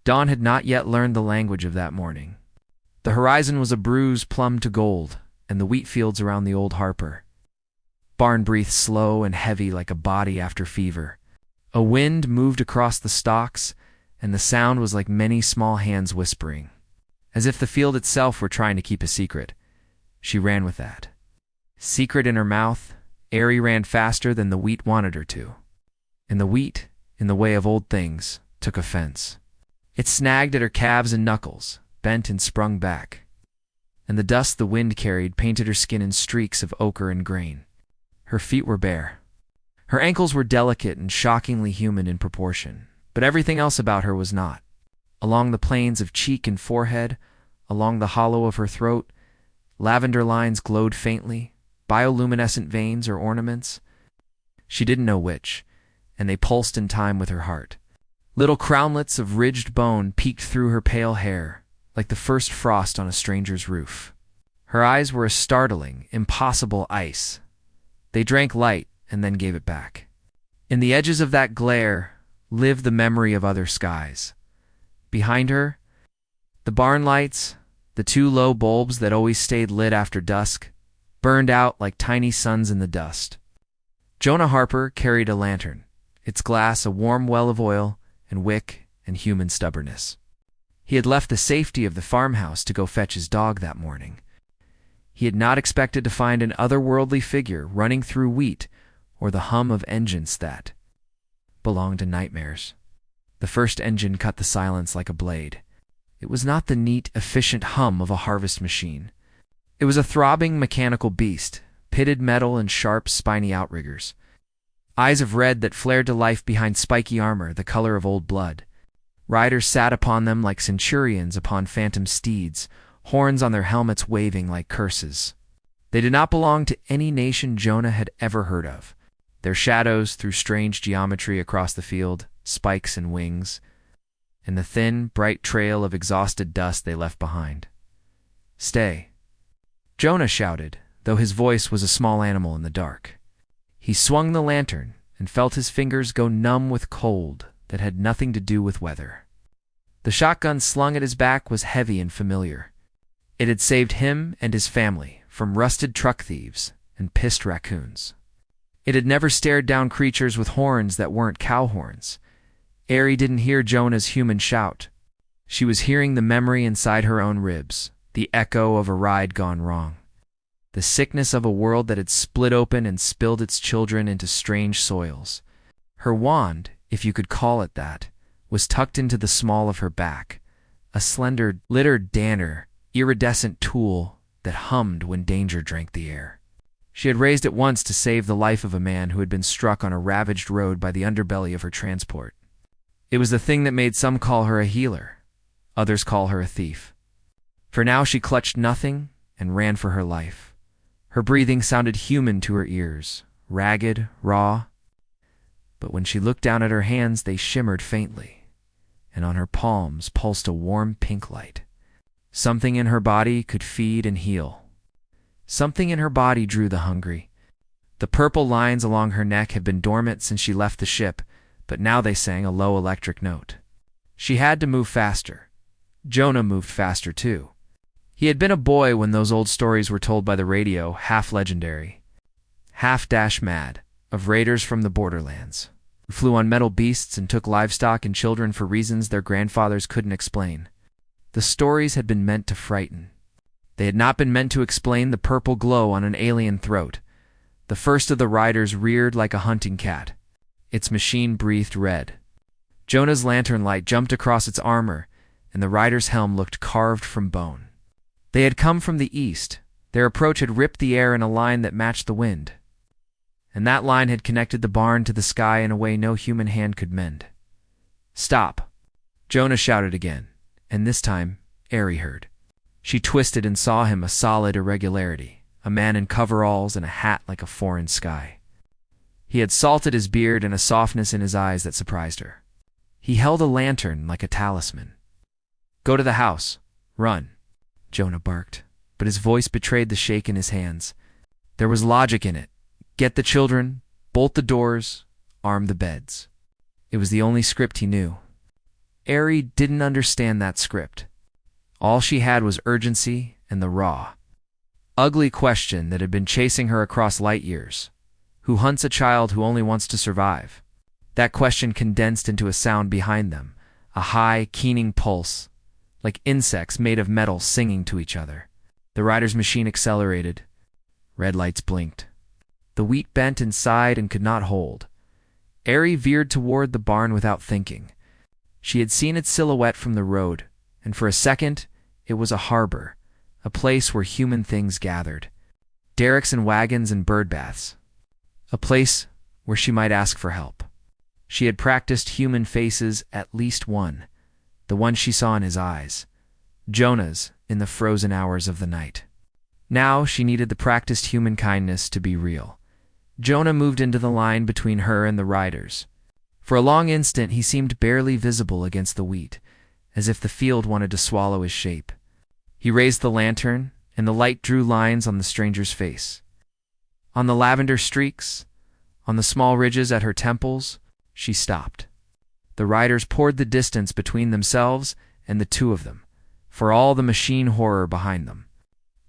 Dawn had not yet learned the language of that morning. The horizon was a bruise plumbed to gold, and the wheat fields around the old Harper barn breathed slow and heavy like a body after fever. A wind moved across the stalks, and the sound was like many small hands whispering, as if the field itself were trying to keep a secret. She ran with that secret in her mouth. Aeri ran faster than the wheat wanted her to. And the wheat, in the way of old things, took offense. It snagged at her calves and knuckles, bent and sprung back. And the dust the wind carried painted her skin in streaks of ochre and grain. Her feet were bare. Her ankles were delicate and shockingly human in proportion, but everything else about her was not. Along the planes of cheek and forehead, along the hollow of her throat, lavender lines glowed faintly, bioluminescent veins or ornaments. She didn't know which, and they pulsed in time with her heart. Little crownlets of ridged bone peeked through her pale hair, like the first frost on a stranger's roof. Her eyes were a startling, impossible ice. They drank light and then gave it back. In the edges of that glare lived the memory of other skies. Behind her, the barn lights, the two low bulbs that always stayed lit after dusk, burned out like tiny suns in the dust. Jonah Harper carried a lantern, its glass a warm well of oil and wick and human stubbornness. He had left the safety of the farmhouse to go fetch his dog that morning. He had not expected to find an otherworldly figure running through wheat or the hum of engines that belonged to nightmares. The first engine cut the silence like a blade. It was not the neat, efficient hum of a harvest machine. It was a throbbing mechanical beast, pitted metal and sharp, spiny outriggers. Eyes of red that flared to life behind spiky armor the color of old blood. Riders sat upon them like centurions upon phantom steeds, horns on their helmets waving like curses. They did not belong to any nation Jonah had ever heard of. Their shadows threw strange geometry across the field, spikes and wings, and the thin, bright trail of exhausted dust they left behind. "Stay," Jonah shouted, though his voice was a small animal in the dark. He swung the lantern and felt his fingers go numb with cold that had nothing to do with weather. The shotgun slung at his back was heavy and familiar. It had saved him and his family from rusted truck thieves and pissed raccoons. It had never stared down creatures with horns that weren't cow horns. Aeri didn't hear Jonah's human shout. She was hearing the memory inside her own ribs, the echo of a ride gone wrong, the sickness of a world that had split open and spilled its children into strange soils. Her wand, if you could call it that, was tucked into the small of her back, a slender, littered danner, iridescent tool that hummed when danger drank the air. She had raised it once to save the life of a man who had been struck on a ravaged road by the underbelly of her transport. It was the thing that made some call her a healer, others call her a thief. For now she clutched nothing and ran for her life. Her breathing sounded human to her ears, ragged, raw. But when she looked down at her hands, they shimmered faintly, and on her palms pulsed a warm pink light. Something in her body could feed and heal. Something in her body drew the hungry. The purple lines along her neck had been dormant since she left the ship, but now they sang a low electric note. She had to move faster. Jonah moved faster too. He had been a boy when those old stories were told by the radio, half legendary, half mad, of raiders from the borderlands, who flew on metal beasts and took livestock and children for reasons their grandfathers couldn't explain. The stories had been meant to frighten. They had not been meant to explain the purple glow on an alien throat. The first of the riders reared like a hunting cat. Its machine breathed red. Jonah's lantern light jumped across its armor, and the rider's helm looked carved from bone. They had come from the east. Their approach had ripped the air in a line that matched the wind. And that line had connected the barn to the sky in a way no human hand could mend. "Stop!" Jonah shouted again, and this time Aeri heard. She twisted and saw him, a solid irregularity, a man in coveralls and a hat like a foreign sky. He had salted his beard and a softness in his eyes that surprised her. He held a lantern like a talisman. "Go to the house. Run," Jonah barked, but his voice betrayed the shake in his hands. There was logic in it. Get the children, bolt the doors, arm the beds. It was the only script he knew. Aeri didn't understand that script. All she had was urgency and the raw, ugly question that had been chasing her across light years. Who hunts a child who only wants to survive? That question condensed into a sound behind them, a high, keening pulse, like insects made of metal singing to each other. The rider's machine accelerated. Red lights blinked. The wheat bent and sighed and could not hold. Aeri veered toward the barn without thinking. She had seen its silhouette from the road, and for a second it was a harbor, a place where human things gathered. Derricks and wagons and bird baths. A place where she might ask for help. She had practiced human faces, at least one, the one she saw in his eyes, Jonah's in the frozen hours of the night. Now she needed the practiced human kindness to be real. Jonah moved into the line between her and the riders. For a long instant he seemed barely visible against the wheat, as if the field wanted to swallow his shape. He raised the lantern, and the light drew lines on the stranger's face. On the lavender streaks, on the small ridges at her temples, she stopped. The riders poured the distance between themselves and the two of them, for all the machine horror behind them.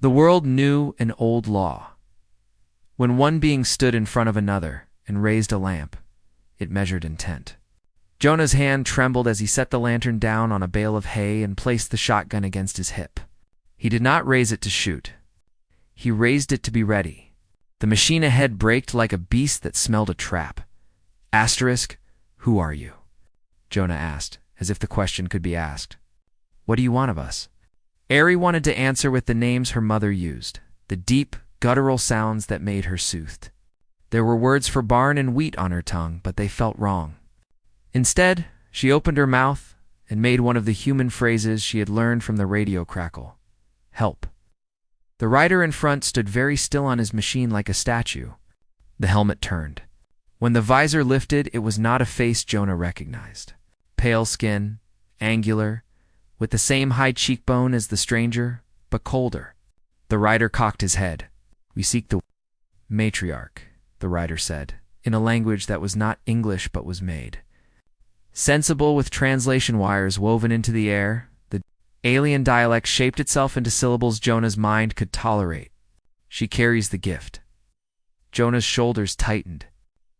The world knew an old law. When one being stood in front of another and raised a lamp, it measured intent. Jonah's hand trembled as he set the lantern down on a bale of hay and placed the shotgun against his hip. He did not raise it to shoot. He raised it to be ready. The machine ahead braked like a beast that smelled a trap. Asterisk, who are you? Jonah asked, as if the question could be asked. What do you want of us? Aeri wanted to answer with the names her mother used, the deep, guttural sounds that made her soothed. There were words for barn and wheat on her tongue, but they felt wrong. Instead, she opened her mouth and made one of the human phrases she had learned from the radio crackle. Help. The rider in front stood very still on his machine like a statue. The helmet turned. When the visor lifted, it was not a face Jonah recognized. Pale skin, angular, with the same high cheekbone as the stranger, but colder. The rider cocked his head. We seek the matriarch, the rider said, in a language that was not English but was made. Sensible with translation wires woven into the air, the alien dialect shaped itself into syllables Jonah's mind could tolerate. She carries the gift. Jonah's shoulders tightened.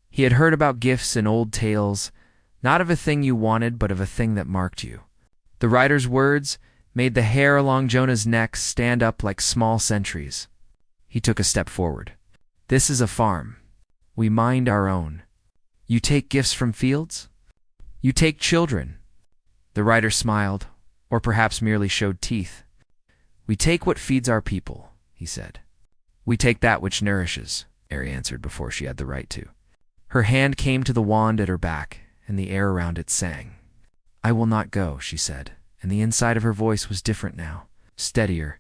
He had heard about gifts in old tales, not of a thing you wanted, but of a thing that marked you. The rider's words made the hair along Jonah's neck stand up like small sentries. He took a step forward. This is a farm. We mind our own. You take gifts from fields? You take children. The rider smiled, or perhaps merely showed teeth. We take what feeds our people, he said. We take that which nourishes, Aeri answered before she had the right to. Her hand came to the wand at her back, and the air around it sang. I will not go, she said, and the inside of her voice was different now, steadier,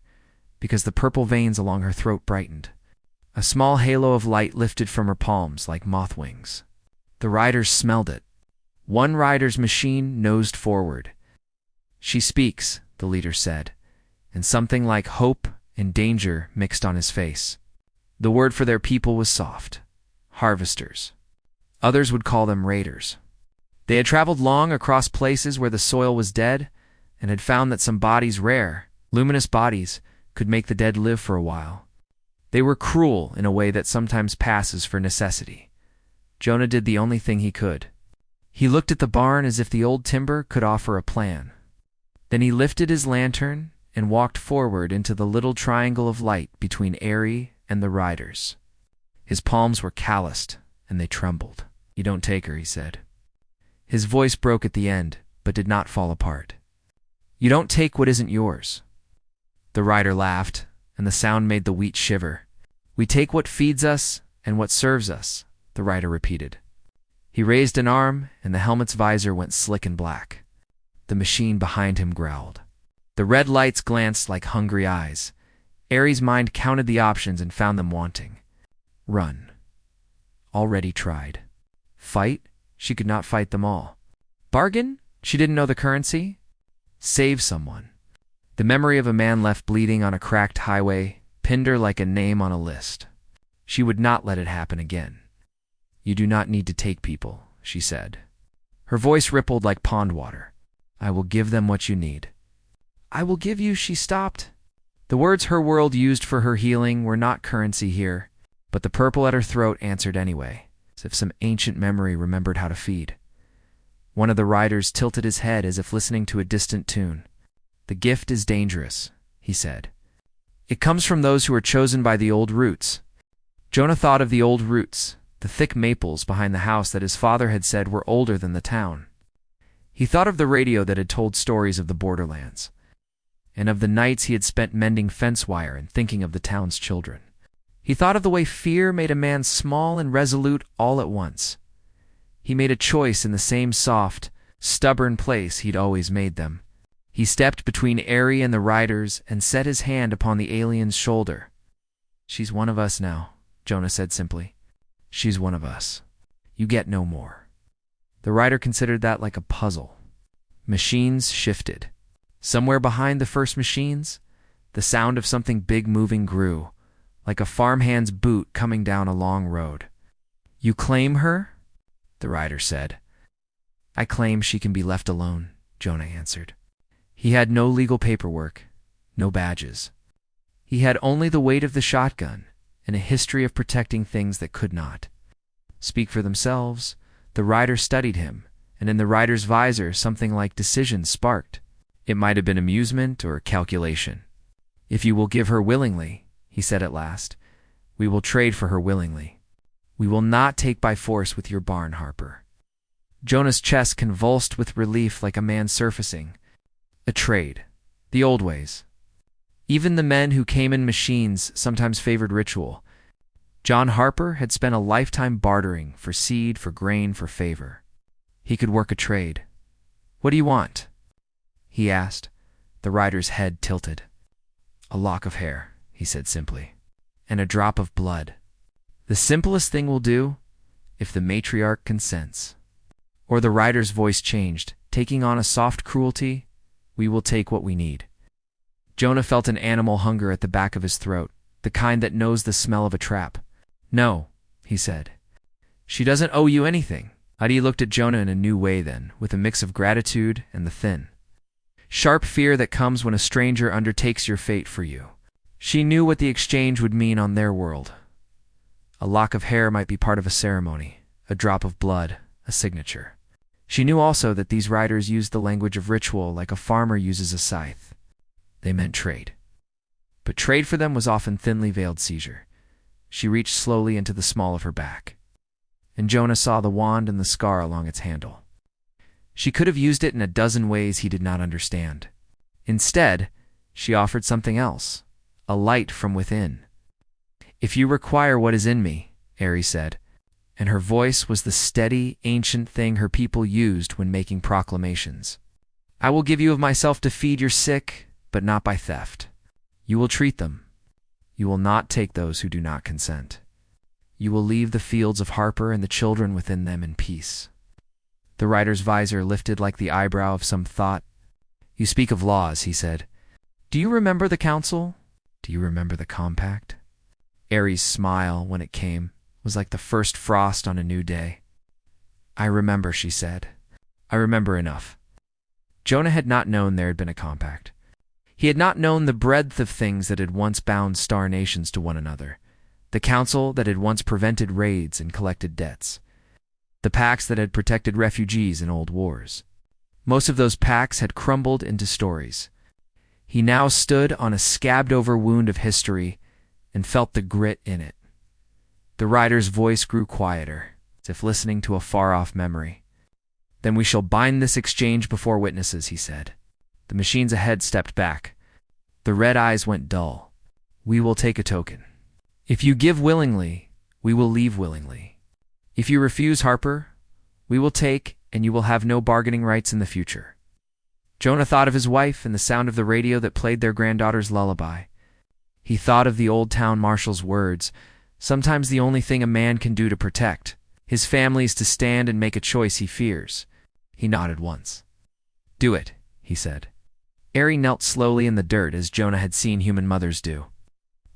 because the purple veins along her throat brightened. A small halo of light lifted from her palms like moth wings. The riders smelled it. One rider's machine nosed forward. She speaks, the leader said, and something like hope and danger mixed on his face. The word for their people was soft. Harvesters. Others would call them raiders. They had traveled long across places where the soil was dead and had found that some bodies rare, luminous bodies, could make the dead live for a while. They were cruel in a way that sometimes passes for necessity. Jonah did the only thing he could. He looked at the barn as if the old timber could offer a plan. Then he lifted his lantern and walked forward into the little triangle of light between Aeri and the riders. His palms were calloused, and they trembled. You don't take her, he said. His voice broke at the end, but did not fall apart. You don't take what isn't yours. The rider laughed, and the sound made the wheat shiver. We take what feeds us and what serves us, the rider repeated. He raised an arm, and the helmet's visor went slick and black. The machine behind him growled. The red lights glanced like hungry eyes. Aeri's mind counted the options and found them wanting. Run. Already tried. Fight? She could not fight them all. Bargain? She didn't know the currency. Save someone. The memory of a man left bleeding on a cracked highway pinned her like a name on a list. She would not let it happen again. You do not need to take people, she said. Her voice rippled like pond water. I will give them what you need. I will give you, she stopped. The words her world used for her healing were not currency here, but the purple at her throat answered anyway, as if some ancient memory remembered how to feed. One of the riders tilted his head as if listening to a distant tune. The gift is dangerous, he said. It comes from those who are chosen by the old roots. Jonah thought of the old roots, the thick maples behind the house that his father had said were older than the town. He thought of the radio that had told stories of the borderlands, and of the nights he had spent mending fence wire and thinking of the town's children. He thought of the way fear made a man small and resolute all at once. He made a choice in the same soft, stubborn place he'd always made them. He stepped between Aeri and the riders and set his hand upon the alien's shoulder. She's one of us now, Jonah said simply. She's one of us. You get no more. The rider considered that like a puzzle. Machines shifted. Somewhere behind the first machines, the sound of something big moving grew, like a farmhand's boot coming down a long road. You claim her? The rider said. I claim she can be left alone, Jonah answered. He had no legal paperwork, no badges. He had only the weight of the shotgun and a history of protecting things that could not speak for themselves. The rider studied him, and in the rider's visor something like decision sparked. It might have been amusement or calculation. If you will give her willingly, he said at last, we will trade for her willingly. We will not take by force with your barn, Harper. Jonah's chest convulsed with relief like a man surfacing. A trade. The old ways. Even the men who came in machines sometimes favored ritual. John Harper had spent a lifetime bartering for seed, for grain, for favor. He could work a trade. What do you want? He asked. The rider's head tilted. A lock of hair, he said simply, and a drop of blood. The simplest thing will do, if the matriarch consents. Or the rider's voice changed, taking on a soft cruelty. We will take what we need. Jonah felt an animal hunger at the back of his throat, the kind that knows the smell of a trap. No, he said. She doesn't owe you anything. Adi looked at Jonah in a new way then, with a mix of gratitude and the thin, sharp fear that comes when a stranger undertakes your fate for you. She knew what the exchange would mean on their world. A lock of hair might be part of a ceremony, a drop of blood, a signature. She knew also that these riders used the language of ritual like a farmer uses a scythe. They meant trade. But trade for them was often thinly veiled seizure. She reached slowly into the small of her back, and Jonah saw the wand and the scar along its handle. She could have used it in a dozen ways he did not understand. Instead, she offered something else, a light from within. If you require what is in me, Aeri said, and her voice was the steady, ancient thing her people used when making proclamations. I will give you of myself to feed your sick, but not by theft. You will treat them. You will not take those who do not consent. You will leave the fields of Harper and the children within them in peace. The rider's visor lifted like the eyebrow of some thought. You speak of laws, he said. Do you remember the council? Do you remember the compact? Aeri's smile, when it came, was like the first frost on a new day. I remember, she said. I remember enough. Jonah had not known there had been a compact. He had not known the breadth of things that had once bound star nations to one another, the council that had once prevented raids and collected debts, the pacts that had protected refugees in old wars. Most of those pacts had crumbled into stories. He now stood on a scabbed-over wound of history and felt the grit in it. The rider's voice grew quieter, as if listening to a far-off memory. Then we shall bind this exchange before witnesses, he said. The machines ahead stepped back. The red eyes went dull. We will take a token. If you give willingly, we will leave willingly. If you refuse, Harper, we will take, and you will have no bargaining rights in the future. Jonah thought of his wife and the sound of the radio that played their granddaughter's lullaby. He thought of the old town marshal's words, sometimes the only thing a man can do to protect his family is to stand and make a choice he fears. He nodded once. Do it, he said. Aeri knelt slowly in the dirt as Jonah had seen human mothers do.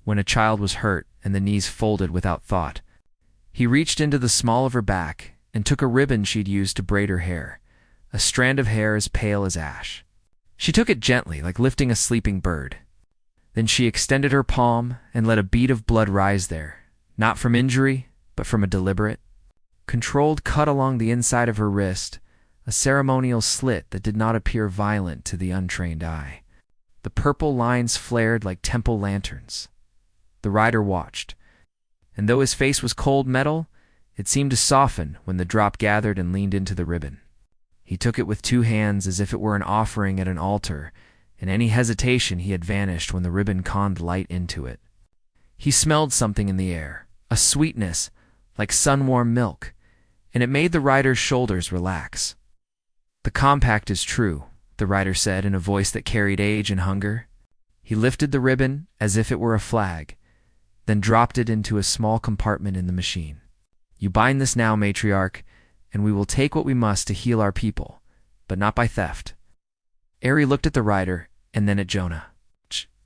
When a child was hurt and the knees folded without thought, he reached into the small of her back and took a ribbon she'd used to braid her hair, a strand of hair as pale as ash. She took it gently, like lifting a sleeping bird. Then she extended her palm and let a bead of blood rise there, not from injury, but from a deliberate, controlled cut along the inside of her wrist, a ceremonial slit that did not appear violent to the untrained eye. The purple lines flared like temple lanterns. The rider watched, and though his face was cold metal, it seemed to soften when the drop gathered and leaned into the ribbon. He took it with two hands as if it were an offering at an altar. In any hesitation, he had vanished when the ribbon conned light into it. He smelled something in the air, a sweetness, like sun-warm milk, and it made the rider's shoulders relax. "The compact is true," the rider said in a voice that carried age and hunger. He lifted the ribbon as if it were a flag, then dropped it into a small compartment in the machine. "You bind this now, matriarch, and we will take what we must to heal our people, but not by theft." Aeri looked at the rider and then at Jonah.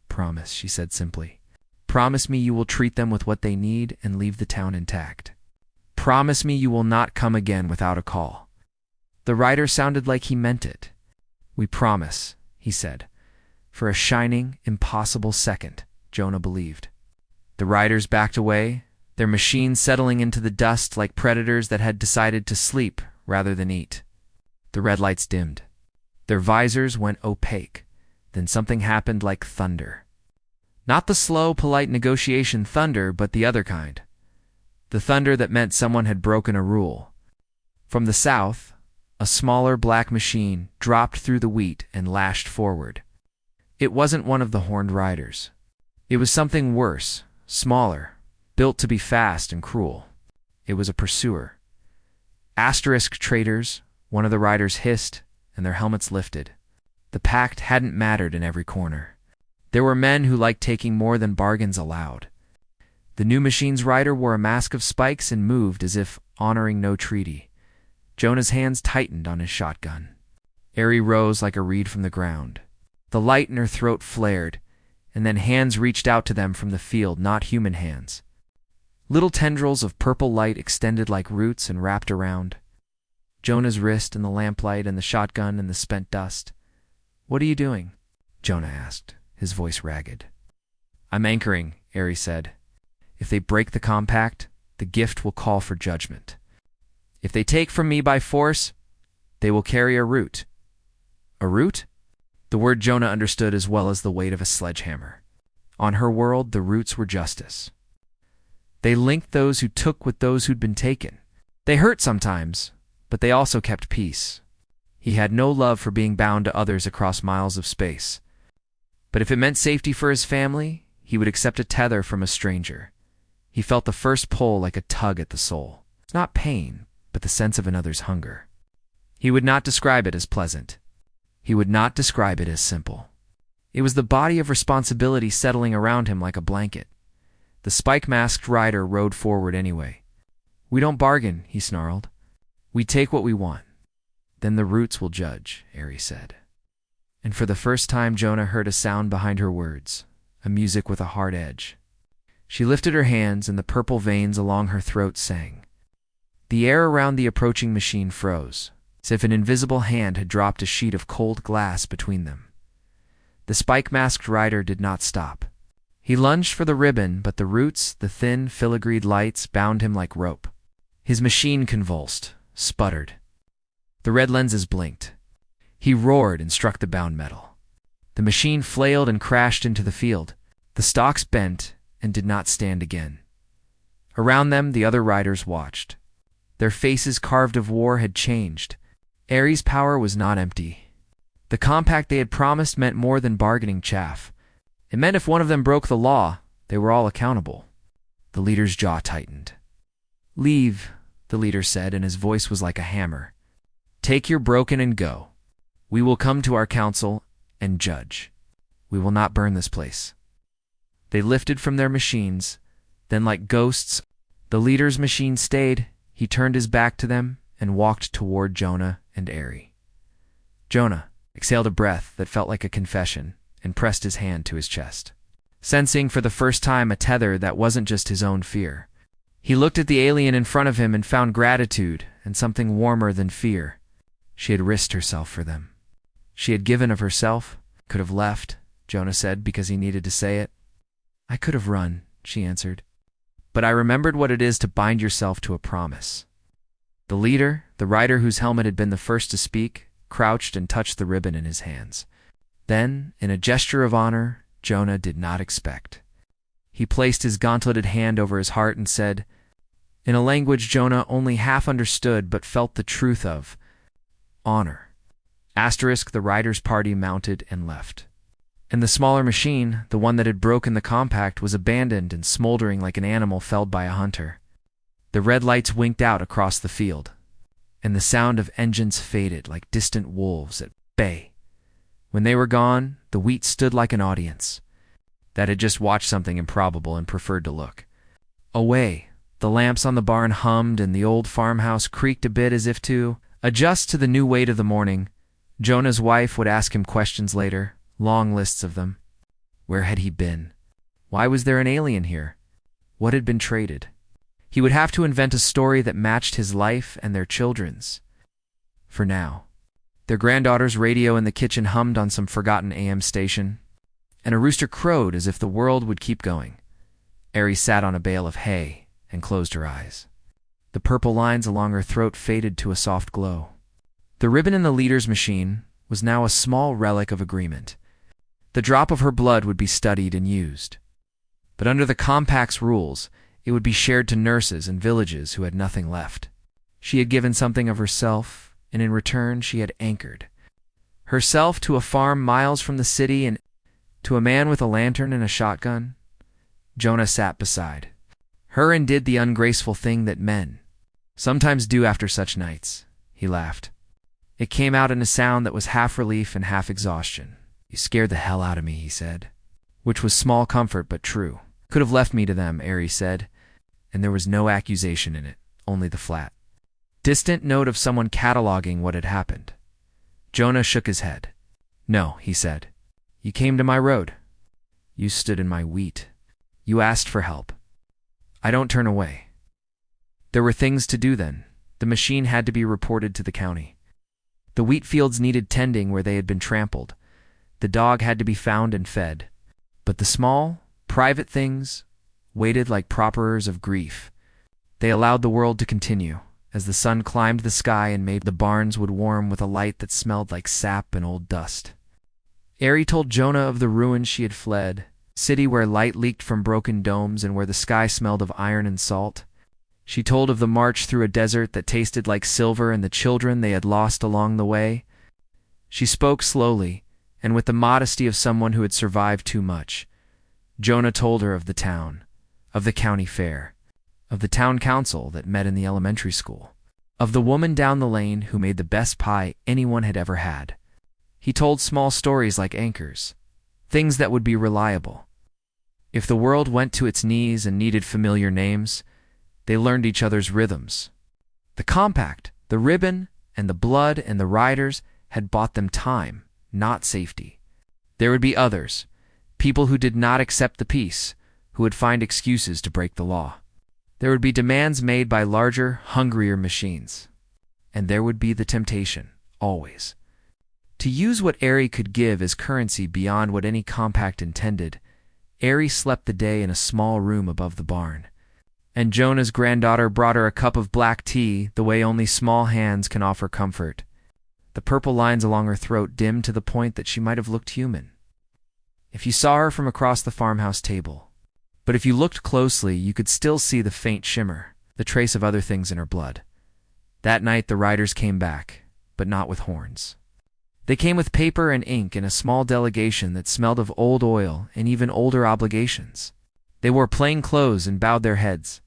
"Promise," she said simply. "Promise me you will treat them with what they need and leave the town intact. Promise me you will not come again without a call." The rider sounded like he meant it. "We promise," he said. For a shining, impossible second, Jonah believed. The riders backed away, their machines settling into the dust like predators that had decided to sleep rather than eat. The red lights dimmed. Their visors went opaque. Then something happened like thunder. Not the slow, polite negotiation thunder, but the other kind. The thunder that meant someone had broken a rule. From the south, a smaller black machine dropped through the wheat and lashed forward. It wasn't one of the horned riders. It was something worse, smaller, built to be fast and cruel. It was a pursuer. "Asterisk traitors," one of the riders hissed, and their helmets lifted. The Pact hadn't mattered in every corner. There were men who liked taking more than bargains allowed. The new machine's rider wore a mask of spikes and moved as if honoring no treaty. Jonah's hands tightened on his shotgun. Aeri rose like a reed from the ground. The light in her throat flared, and then hands reached out to them from the field, not human hands. Little tendrils of purple light extended like roots and wrapped around Jonah's wrist in the lamplight and the shotgun in the spent dust. "What are you doing?" Jonah asked, his voice ragged. "I'm anchoring," Aeri said. "If they break the compact, the gift will call for judgment. If they take from me by force, they will carry a root." "A root?" The word Jonah understood as well as the weight of a sledgehammer. On her world, the roots were justice. They linked those who took with those who'd been taken. They hurt sometimes, but they also kept peace. He had no love for being bound to others across miles of space. But if it meant safety for his family, he would accept a tether from a stranger. He felt the first pull like a tug at the soul. Not pain, but the sense of another's hunger. He would not describe it as pleasant. He would not describe it as simple. It was the body of responsibility settling around him like a blanket. The spike-masked rider rode forward anyway. "We don't bargain," he snarled. "We take what we want. Then the roots will judge," Aeri said. And for the first time Jonah heard a sound behind her words, a music with a hard edge. She lifted her hands and the purple veins along her throat sang. The air around the approaching machine froze, as if an invisible hand had dropped a sheet of cold glass between them. The spike-masked rider did not stop. He lunged for the ribbon, but the roots, the thin, filigreed lights, bound him like rope. His machine convulsed, sputtered. The red lenses blinked. He roared and struck the bound metal. The machine flailed and crashed into the field. The stalks bent and did not stand again. Around them, the other riders watched. Their faces carved of war had changed. Aeri's power was not empty. The compact they had promised meant more than bargaining chaff. It meant if one of them broke the law, they were all accountable. The leader's jaw tightened. "Leave," the leader said, and his voice was like a hammer. "Take your broken and go. We will come to our council and judge. We will not burn this place." They lifted from their machines. Then like ghosts, the leader's machine stayed. He turned his back to them and walked toward Jonah and Aeri. Jonah exhaled a breath that felt like a confession and pressed his hand to his chest, sensing for the first time a tether that wasn't just his own fear. He looked at the alien in front of him and found gratitude and something warmer than fear. She had risked herself for them. She had given of herself, could have left, Jonah said, because he needed to say it. I could have run, she answered. But I remembered what it is to bind yourself to a promise. The leader, the rider whose helmet had been the first to speak, crouched and touched the ribbon in his hands. Then, in a gesture of honor Jonah did not expect, he placed his gauntleted hand over his heart and said, in a language Jonah only half understood but felt the truth of, honor. Asterisk, the rider's party mounted and left. And the smaller machine, the one that had broken the compact, was abandoned and smoldering like an animal felled by a hunter. The red lights winked out across the field, and the sound of engines faded like distant wolves at bay. When they were gone, the wheat stood like an audience that had just watched something improbable and preferred to look away. The lamps on the barn hummed, and the old farmhouse creaked a bit as if to adjust to the new weight of the morning. Jonah's wife would ask him questions later, long lists of them. Where had he been? Why was there an alien here? What had been traded? He would have to invent a story that matched his life and their children's. For now, their granddaughter's radio in the kitchen hummed on some forgotten AM station, and a rooster crowed as if the world would keep going. Aeri sat on a bale of hay and closed her eyes. The purple lines along her throat faded to a soft glow. The ribbon in the leader's machine was now a small relic of agreement. The drop of her blood would be studied and used. But under the compact's rules, it would be shared to nurses and villages who had nothing left. She had given something of herself, and in return she had anchored herself to a farm miles from the city and to a man with a lantern and a shotgun. Jonah sat beside her and did the ungraceful thing that men sometimes do after such nights. He laughed. It came out in a sound that was half relief and half exhaustion. You scared the hell out of me, he said, which was small comfort but true. Could have left me to them, Aeri said, and there was no accusation in it, only the flat, distant note of someone cataloging what had happened. Jonah shook his head. No, he said. You came to my road. You stood in my wheat. You asked for help. I don't turn away. There were things to do then. The machine had to be reported to the county. The wheat fields needed tending where they had been trampled. The dog had to be found and fed. But the small, private things waited like properers of grief. They allowed the world to continue, as the sun climbed the sky and made the barns would warm with a light that smelled like sap and old dust. Aeri told Jonah of the ruins she had fled, city where light leaked from broken domes and where the sky smelled of iron and salt. She told of the march through a desert that tasted like silver and the children they had lost along the way. She spoke slowly, and with the modesty of someone who had survived too much. Jonah told her of the town, of the county fair, of the town council that met in the elementary school, of the woman down the lane who made the best pie anyone had ever had. He told small stories like anchors, things that would be reliable. If the world went to its knees and needed familiar names, they learned each other's rhythms. The compact, the ribbon, and the blood and the riders had bought them time, not safety. There would be others, people who did not accept the peace, who would find excuses to break the law. There would be demands made by larger, hungrier machines. And there would be the temptation, always, to use what Aeri could give as currency beyond what any compact intended. Aeri slept the day in a small room above the barn, and Jonah's granddaughter brought her a cup of black tea the way only small hands can offer comfort. The purple lines along her throat dimmed to the point that she might have looked human if you saw her from across the farmhouse table. But if you looked closely, you could still see the faint shimmer, the trace of other things in her blood. That night the riders came back, but not with horns. They came with paper and ink and a small delegation that smelled of old oil and even older obligations. They wore plain clothes and bowed their heads.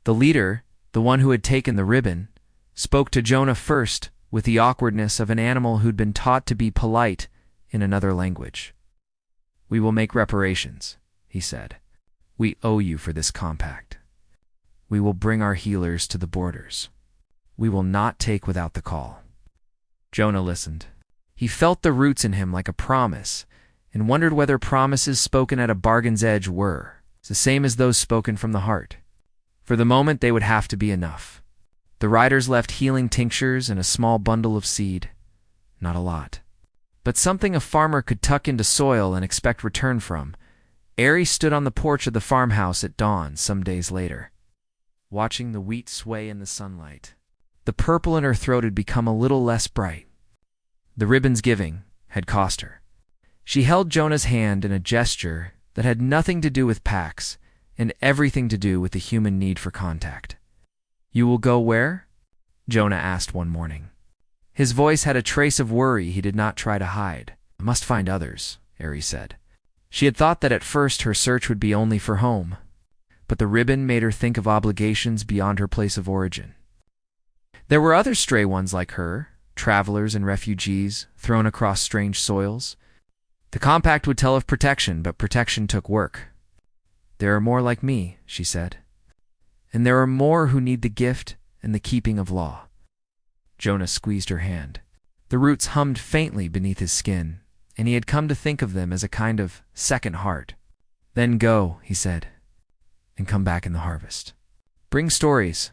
The leader, the one who had taken the ribbon, spoke to Jonah first with the awkwardness of an animal who'd been taught to be polite in another language. We will make reparations, he said. We owe you for this compact. We will bring our healers to the borders. We will not take without the call. Jonah listened. He felt the roots in him like a promise, and wondered whether promises spoken at a bargain's edge were the same as those spoken from the heart. For the moment they would have to be enough. The riders left healing tinctures and a small bundle of seed. Not a lot, but something a farmer could tuck into soil and expect return from. Aeri stood on the porch of the farmhouse at dawn some days later, watching the wheat sway in the sunlight. The purple in her throat had become a little less bright. The ribbon's giving had cost her. She held Jonah's hand in a gesture that had nothing to do with pacts and everything to do with the human need for contact. "You will go where?" Jonah asked one morning. His voice had a trace of worry he did not try to hide. "I must find others," Aeri said. She had thought that at first her search would be only for home, but the ribbon made her think of obligations beyond her place of origin. There were other stray ones like her, travelers and refugees, thrown across strange soils. The compact would tell of protection, but protection took work. "There are more like me," she said. "And there are more who need the gift and the keeping of law." Jonah squeezed her hand. The roots hummed faintly beneath his skin, and he had come to think of them as a kind of second heart. "Then go," he said, "and come back in the harvest. Bring stories."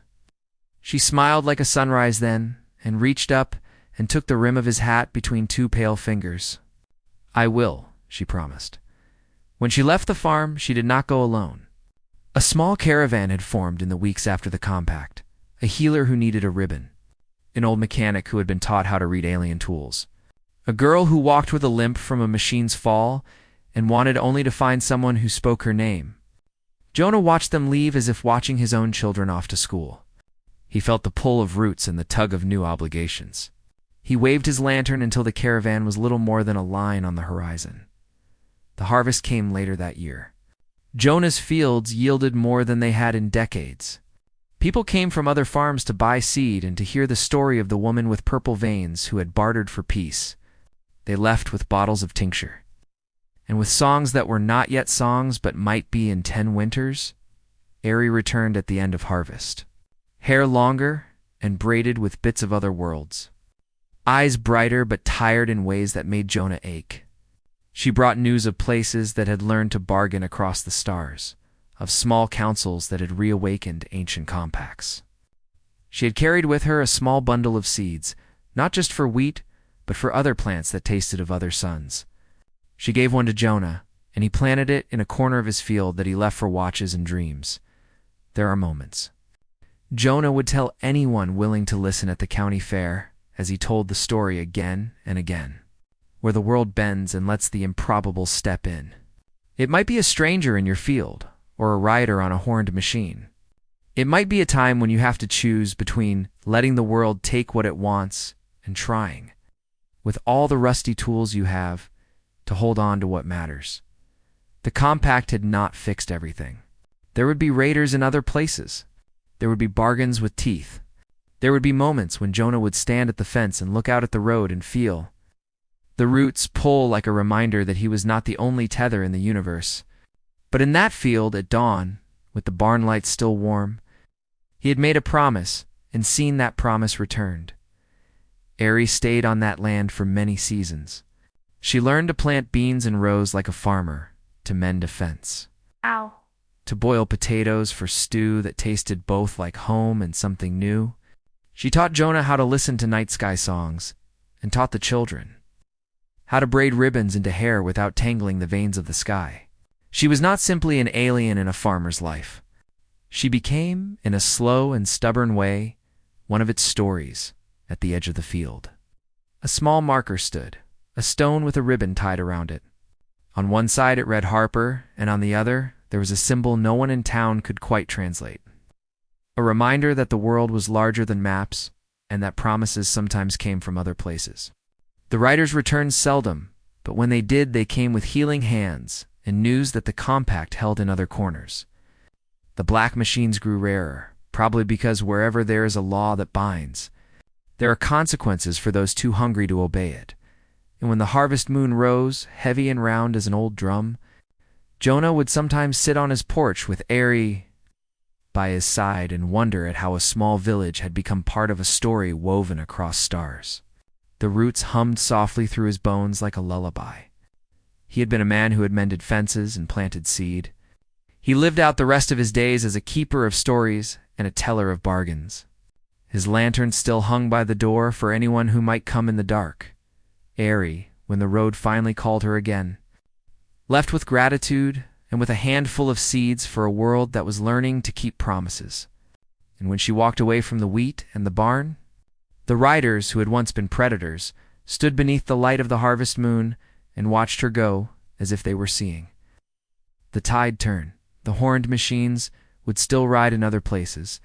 She smiled like a sunrise then, and reached up and took the rim of his hat between two pale fingers. "I will," she promised. When she left the farm, she did not go alone. A small caravan had formed in the weeks after the compact, a healer who needed a ribbon, an old mechanic who had been taught how to read alien tools, a girl who walked with a limp from a machine's fall and wanted only to find someone who spoke her name. Jonah watched them leave as if watching his own children off to school. He felt the pull of roots and the tug of new obligations. He waved his lantern until the caravan was little more than a line on the horizon. The harvest came later that year. Jonah's fields yielded more than they had in decades. People came from other farms to buy seed and to hear the story of the woman with purple veins who had bartered for peace. They left with bottles of tincture, and with songs that were not yet songs but might be in 10 winters. Aeri returned at the end of harvest, hair longer and braided with bits of other worlds, eyes brighter but tired in ways that made Jonah ache. She brought news of places that had learned to bargain across the stars, of small councils that had reawakened ancient compacts. She had carried with her a small bundle of seeds, not just for wheat, but for other plants that tasted of other suns. She gave one to Jonah, and he planted it in a corner of his field that he left for watches and dreams. There are moments. Jonah would tell anyone willing to listen at the county fair, as he told the story again and again, where the world bends and lets the improbable step in. It might be a stranger in your field, or a rider on a horned machine. It might be a time when you have to choose between letting the world take what it wants and trying, with all the rusty tools you have, to hold on to what matters. The compact had not fixed everything. There would be raiders in other places. There would be bargains with teeth. There would be moments when Jonah would stand at the fence and look out at the road and feel the roots pull like a reminder that he was not the only tether in the universe. But in that field at dawn, with the barn lights still warm, he had made a promise and seen that promise returned. Aeri stayed on that land for many seasons. She learned to plant beans in rows like a farmer, to mend a fence, to boil potatoes for stew that tasted both like home and something new. She taught Jonah how to listen to night sky songs, and taught the children how to braid ribbons into hair without tangling the veins of the sky. She was not simply an alien in a farmer's life. She became, in a slow and stubborn way, one of its stories at the edge of the field. A small marker stood, a stone with a ribbon tied around it. On one side it read Harper, and on the other there was a symbol no one in town could quite translate. A reminder that the world was larger than maps, and that promises sometimes came from other places. The riders returned seldom, but when they did, they came with healing hands and news that the compact held in other corners. The black machines grew rarer, probably because wherever there is a law that binds, there are consequences for those too hungry to obey it. And when the harvest moon rose, heavy and round as an old drum, Jonah would sometimes sit on his porch with Aeri by his side and wonder at how a small village had become part of a story woven across stars. The roots hummed softly through his bones like a lullaby. He had been a man who had mended fences and planted seed. He lived out the rest of his days as a keeper of stories and a teller of bargains. his lantern still hung by the door for anyone who might come in the dark. Aeri, when the road finally called her again, left with gratitude and with a handful of seeds for a world that was learning to keep promises. And when she walked away from the wheat and the barn, the riders who had once been predators stood beneath the light of the harvest moon and watched her go as if they were seeing. The tide turn. The horned machines would still ride in other places.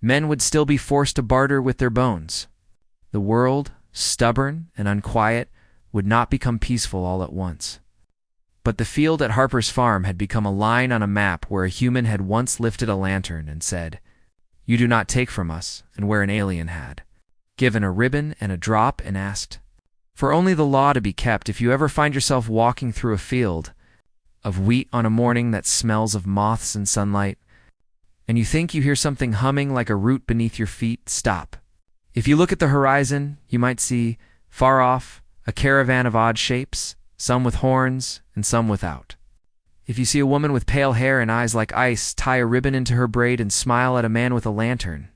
Men would still be forced to barter with their bones. The world, stubborn and unquiet, would not become peaceful all at once. But the field at Harper's farm had become a line on a map where a human had once lifted a lantern and said, "You do not take from us," and where an alien had given a ribbon and a drop and asked for only the law to be kept if you ever find yourself walking through a field of wheat on a morning that smells of moths and sunlight, and you think you hear something humming like a root beneath your feet, stop. If you look at the horizon, you might see, far off, a caravan of odd shapes, some with horns and some without. If you see a woman with pale hair and eyes like ice tie a ribbon into her braid and smile at a man with a lantern,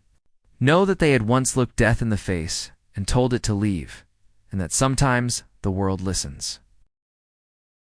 know that they had once looked death in the face and told it to leave, and that sometimes the world listens.